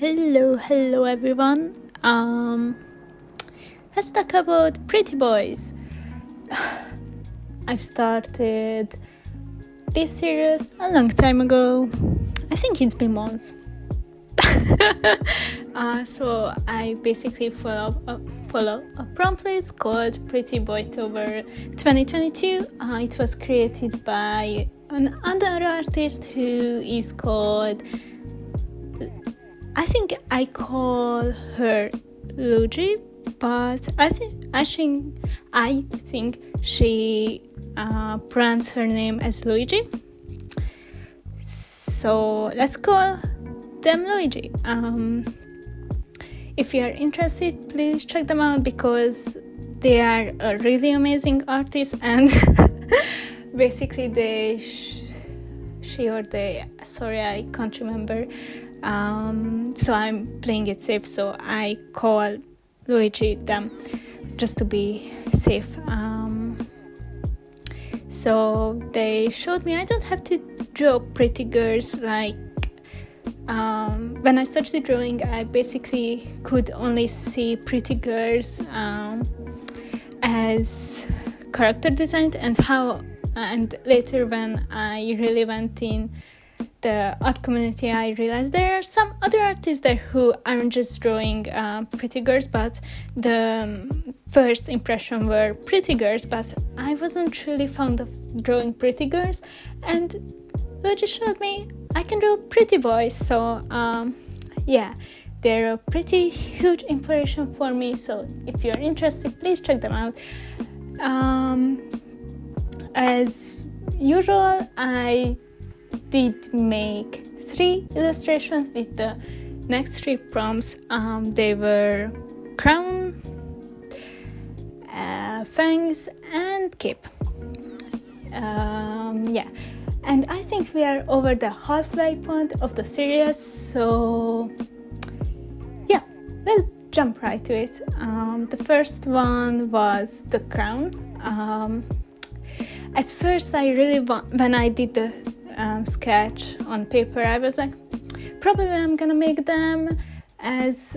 Hello everyone. Let's talk about pretty boys. I've started this series a long time ago. I think it's been months. So I basically follow a prompt list called Prettyboytober 2022. It was created by another artist who is called, I think I call her Luigi, but I think she pronounces her name as Luigi. So let's call them Luigi. If you are interested, please check them out because they are a really amazing artist, and basically I can't remember. So I'm playing it safe, so I call Luigi them just to be safe. So they showed me I don't have to draw pretty girls like when I started drawing. I basically could only see pretty girls as character designed, and later when I really went in the art community, I realized there are some other artists there who aren't just drawing pretty girls, but the first impression were pretty girls, but I wasn't really fond of drawing pretty girls, and Luigi showed me I can draw pretty boys. So they're a pretty huge inspiration for me, so if you're interested, please check them out. As usual, I did make 3 illustrations with the next 3 prompts. They were crown, fangs, and cape. And I think we are over the halfway point of the series, so we'll jump right to it. The first one was the crown. At first, when I did the sketch on paper, I was like, probably I'm gonna make them as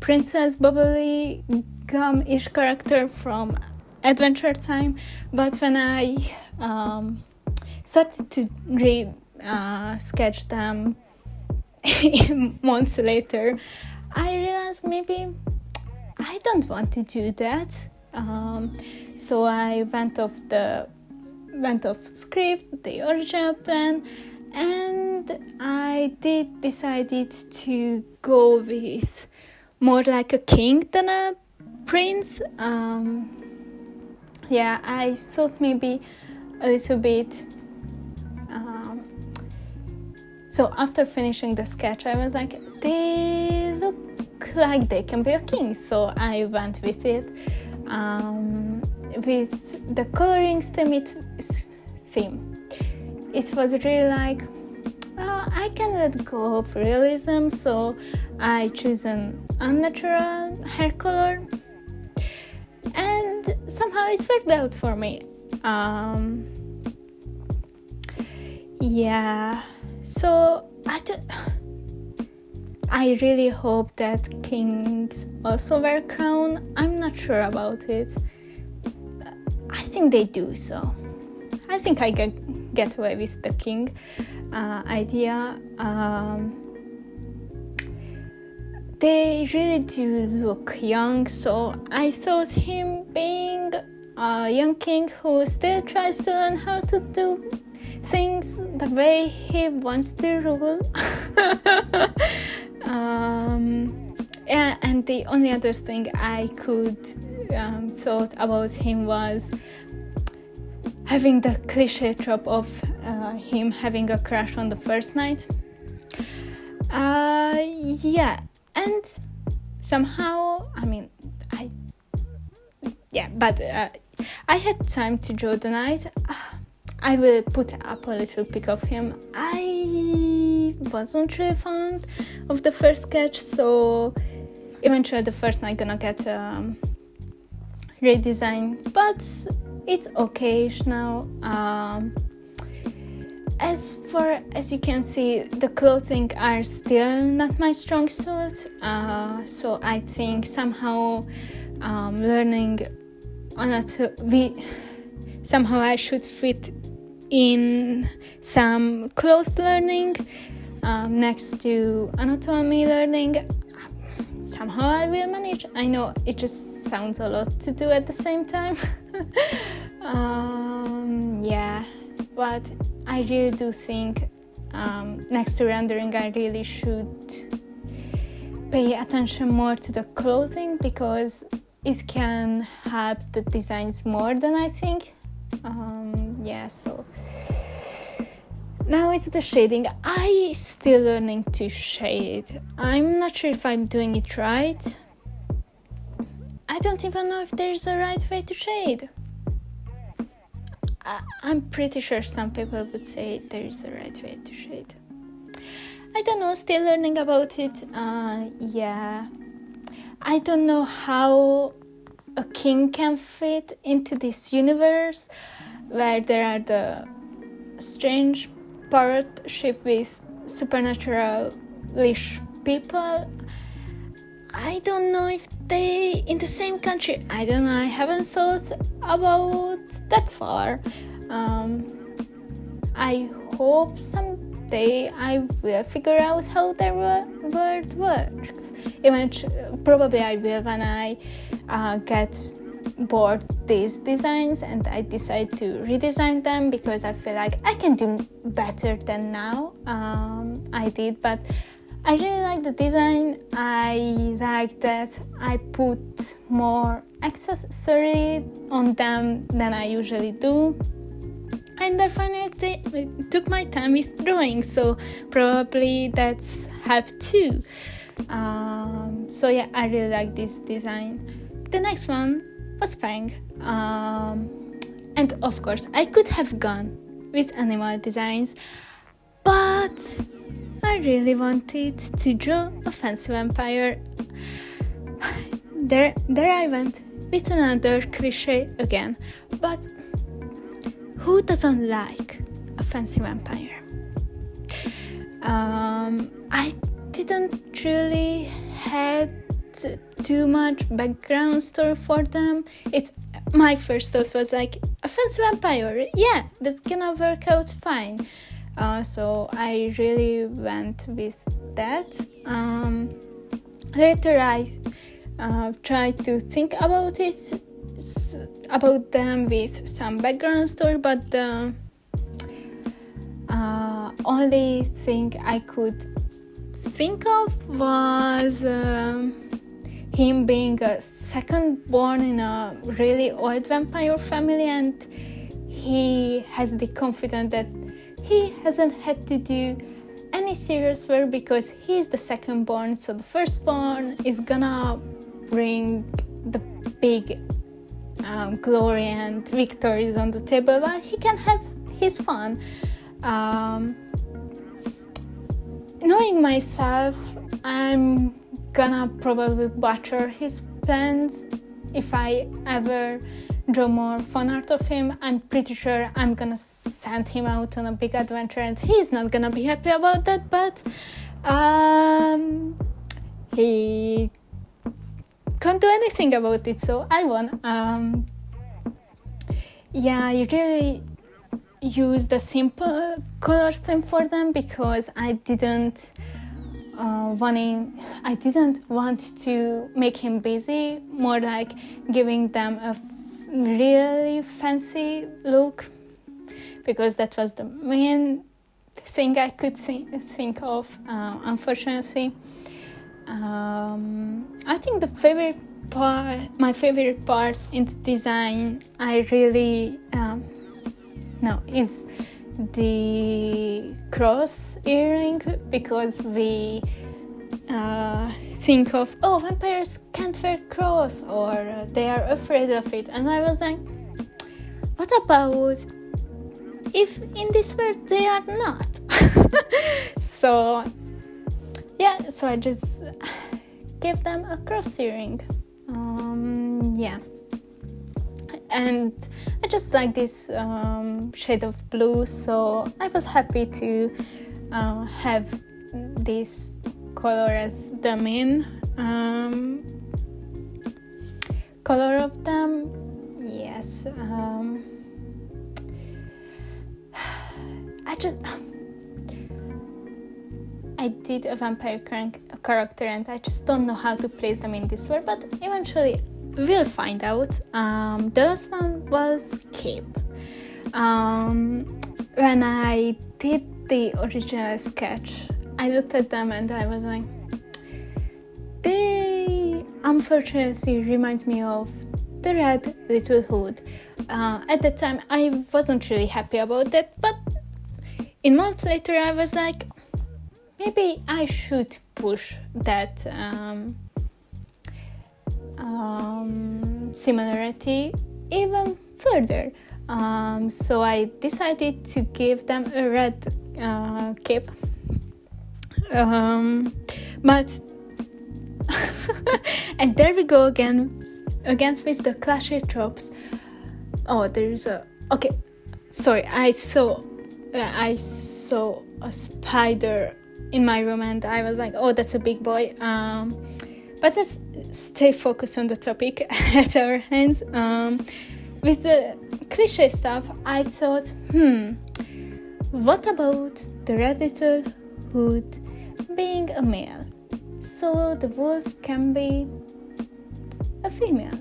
Princess Bubbly Gum-ish character from Adventure Time, but when I started to sketch them months later, I realized maybe I don't want to do that. So I went off script, the original plan, and I decided to go with more like a king than a prince. I thought maybe a little bit. So after finishing the sketch, I was like, they look like they can be a king. So I went with it. With the coloring theme, it was really like, I can let go of realism, so I choose an unnatural hair color, and somehow it worked out for me. So I really hope that kings also wear crown. I'm not sure about it. I think they do, so I think I get away with the king idea. They really do look young, so I thought him being a young king who still tries to learn how to do things the way he wants to rule. And the only other thing I could thought about him was having the cliché trope of him having a crush on the first night. And somehow, I had time to draw the night. I will put up a little pic of him. I wasn't really fond of the first sketch, so eventually the first night gonna get redesigned, but it's okay now. As you can see, the clothing are still not my strong suit, so I think somehow learning anatomy, somehow I should fit in some cloth learning next to anatomy learning. Somehow I will manage. I know it just sounds a lot to do at the same time. Yeah, but I really do think next to rendering I really should pay attention more to the clothing, because it can help the designs more than I think. Yeah, so now it's the shading. I still learning to shade. I'm not sure if I'm doing it right. I don't even know if there's a right way to shade. I'm pretty sure some people would say there is a right way to shade. I don't know, still learning about it. Yeah. I don't know how a king can fit into this universe where there are the strange partnership with supernatural-ish people. I don't know if they in the same country. I don't know. I haven't thought about that far. I hope someday I will figure out how their world works. Probably I will when I get bored these designs and I decide to redesign them, because I feel like I can do better than now. I did, but I really like the design. I like that I put more accessory on them than I usually do. And I finally took my time with drawing, so probably that's helped too. So yeah, I really like this design. The next one was Fang. And of course, I could have gone with animal designs, but I really wanted to draw a fancy vampire. There I went with another cliché again. But who doesn't like a fancy vampire? I didn't really had too much background story for them. My first thought was like, a fancy vampire, yeah, that's gonna work out fine. So I really went with that. Later I tried to think about them with some background story, but the only thing I could think of was him being a second born in a really old vampire family, and he has the confidence that he hasn't had to do any serious work because he's the second born, so the firstborn is gonna bring the big glory and victories on the table, but he can have his fun. Knowing myself, I'm gonna probably butcher his plans if I ever draw more fan art of him. I'm pretty sure I'm gonna send him out on a big adventure and he's not gonna be happy about that, but he can't do anything about it, so I won. Yeah, I really used a simple color scheme for them because I didn't want to make him busy, more like giving them a really fancy look, because that was the main thing I could think of, unfortunately. I think my favorite parts in the design is the cross earring, because we think of, vampires can't wear cross, or they are afraid of it, and I was like, what about if in this world they are not? So I just gave them a cross earring. and I just like this shade of blue, so I was happy to have this color as the main color of them. Yes, I did a vampire character and I just don't know how to place them in this world, but eventually we'll find out. The last one was Cape. When I did the original sketch, I looked at them and I was like, they unfortunately reminds me of the Red Little Hood. At the time I wasn't really happy about that, but a month later I was like, maybe I should push that similarity even further. So I decided to give them a red cape. But and there we go again with the cliché tropes. Oh, there's a... Okay, sorry, I saw a spider in my room and I was like, oh, that's a big boy. But let's stay focused on the topic at our hands. With the cliché stuff, I thought, what about the Red Little Hood being a male? So the wolf can be a female.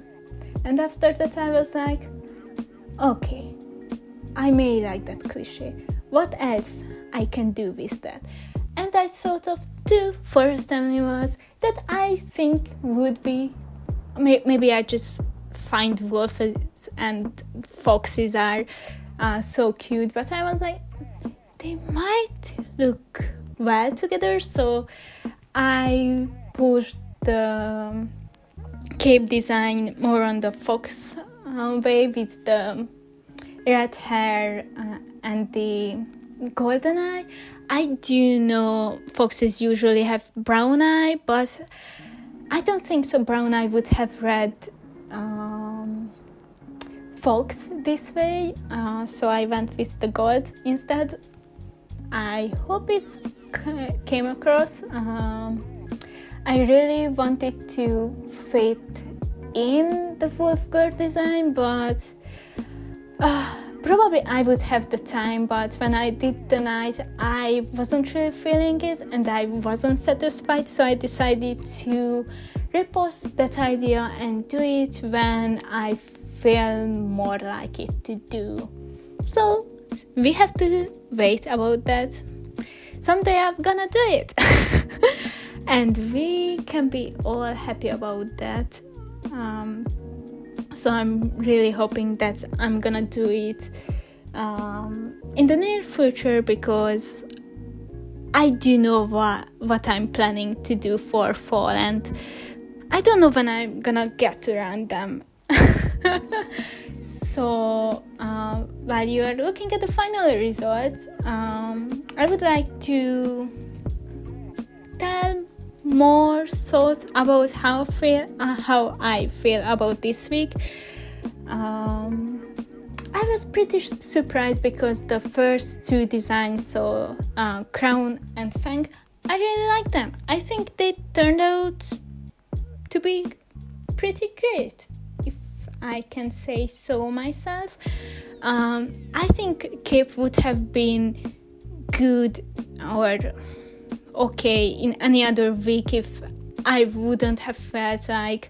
And after that I was like, okay, I may like that cliché. What else I can do with that? And I thought of two forest animals that I think would be... Maybe I just find wolves and foxes are so cute, but I was like, they might look well together, so I pushed the cape design more on the fox way with the red hair and the golden eye. I do know foxes usually have brown eye, but I don't think so brown eye would have red fox this way, so I went with the gold instead. I hope it came across. I really wanted to fit in the wolf girl design, but probably I would have the time, but when I did the night I wasn't really feeling it and I wasn't satisfied, so I decided to repost that idea and do it when I feel more like it to do. So we have to wait about that. Someday I'm gonna do it. And we can be all happy about that. So I'm really hoping that I'm gonna do it in the near future, because I do know what I'm planning to do for fall, and I don't know when I'm gonna get around them. So while you are looking at the final results, I would like to tell more thoughts about how I feel about this week. I was pretty surprised because the first two designs, so Crown and Fang, I really like them. I think they turned out to be pretty great, if I can say so myself. I think Cape would have been good or okay in any other week if I wouldn't have felt like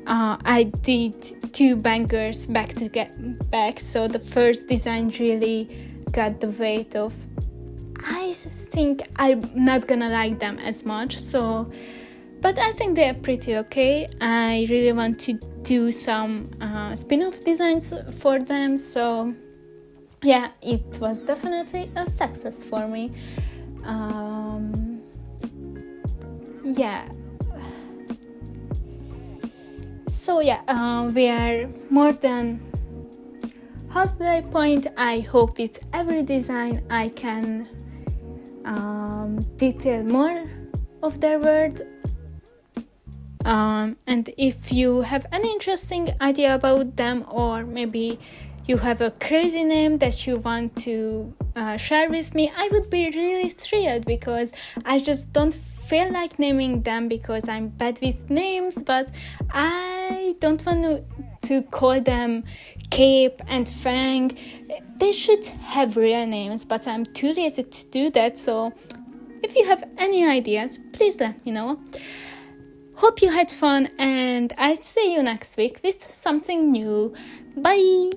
I did two bangers back to get back. So the first design really got the weight of, I think I'm not gonna like them as much, so but I think they are pretty okay. I really want to do some spin-off designs for them, so yeah, it was definitely a success for me. So we are more than halfway point. I hope with every design I can detail more of their world. And if you have any interesting idea about them, or maybe you have a crazy name that you want to share with me, I would be really thrilled, because I just don't feel like naming them because I'm bad with names, but I don't want to call them Cape and Fang. They should have real names, but I'm too lazy to do that. So if you have any ideas, please let me know. Hope you had fun, and I'll see you next week with something new. Bye!